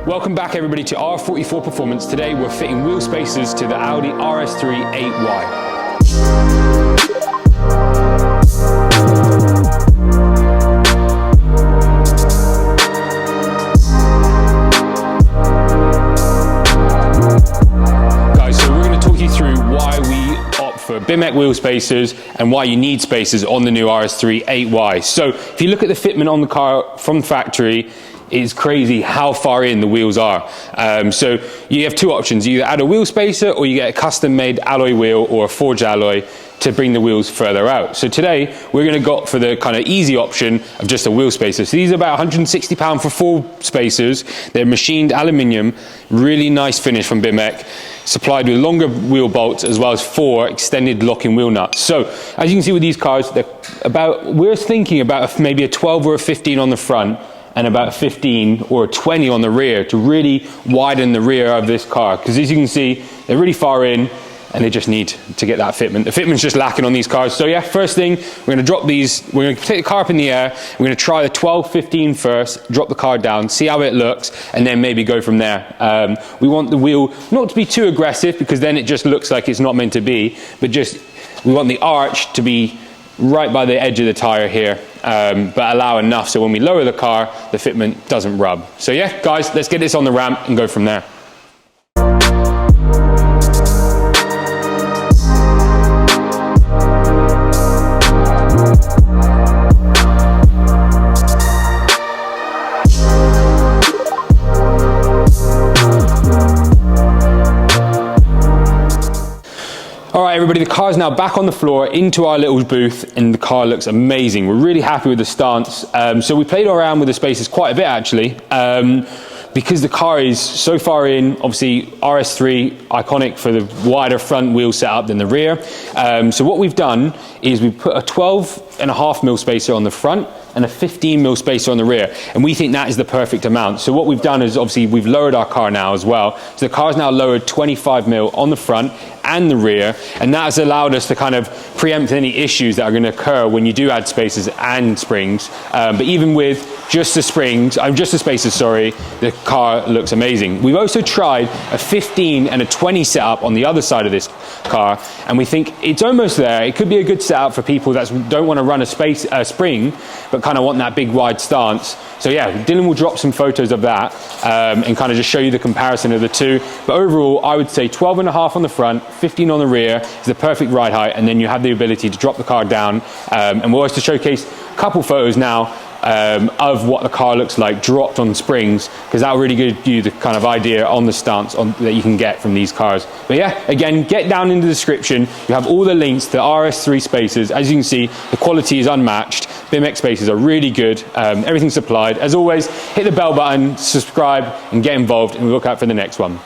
Welcome back everybody to R44 Performance. Today we're fitting wheel spacers to the Audi RS3 8Y. For BMX wheel spacers and why you need spacers on the new RS3 8Y. So if you look at the fitment on the car from factory, it's crazy how far in the wheels are. So you have two options: you either add a wheel spacer or you get a custom made alloy wheel or a forged alloy to bring the wheels further out. So today we're going to go for the kind of easy option of just a wheel spacer. So these are about £160 for 4 spacers. They're machined aluminium, really nice finish from BMX, supplied with longer wheel bolts as well as 4 extended locking wheel nuts. So as you can see with these cars, we're thinking about maybe a 12 or a 15 on the front and about a 15 or a 20 on the rear to really widen the rear of this car, because as you can see, they're really far in and they just need to get that fitment. The fitment's just lacking on these cars. So yeah, first thing, we're going to drop these, we're going to take the car up in the air, we're going to try the 12-15 first, drop the car down, see how it looks, and then maybe go from there. We want the wheel not to be too aggressive, because then it just looks like it's not meant to be, but just, we want the arch to be right by the edge of the tire here, but allow enough so when we lower the car, the fitment doesn't rub. So yeah, guys, let's get this on the ramp and go from there. All right, everybody, the car's now back on the floor into our little booth, and the car looks amazing. We're really happy with the stance. So we played around with the spacers quite a bit, actually, because the car is so far in. Obviously, RS3, iconic for the wider front wheel setup than the rear. So what we've done is we've put a 12.5mm spacer on the front and a 15mm spacer on the rear, and we think that is the perfect amount. So what we've done is obviously we've lowered our car now as well. So the car's now lowered 25mm on the front and the rear, and that has allowed us to kind of preempt any issues that are going to occur when you do add spacers and springs. But even with just the spacers, sorry, the car looks amazing. We've also tried a 15 and a 20 setup on the other side of this car, and we think it's almost there. It could be a good setup for people that don't want to run a spring, but kind of want that big wide stance. So yeah, Dylan will drop some photos of that and kind of just show you the comparison of the two. But overall, I would say 12.5 on the front, 15 on the rear is the perfect ride height, and then you have the ability to drop the car down. And we'll also showcase a couple photos now of what the car looks like dropped on springs, because that will really give you the kind of idea on the stance that you can get from these cars. But yeah, again, get down in the description. You have all the links to the RS3 spacers. As you can see, the quality is unmatched. BMX spacers are really good. Everything's supplied. As always, hit the bell button, subscribe, and get involved, and we'll look out for the next one.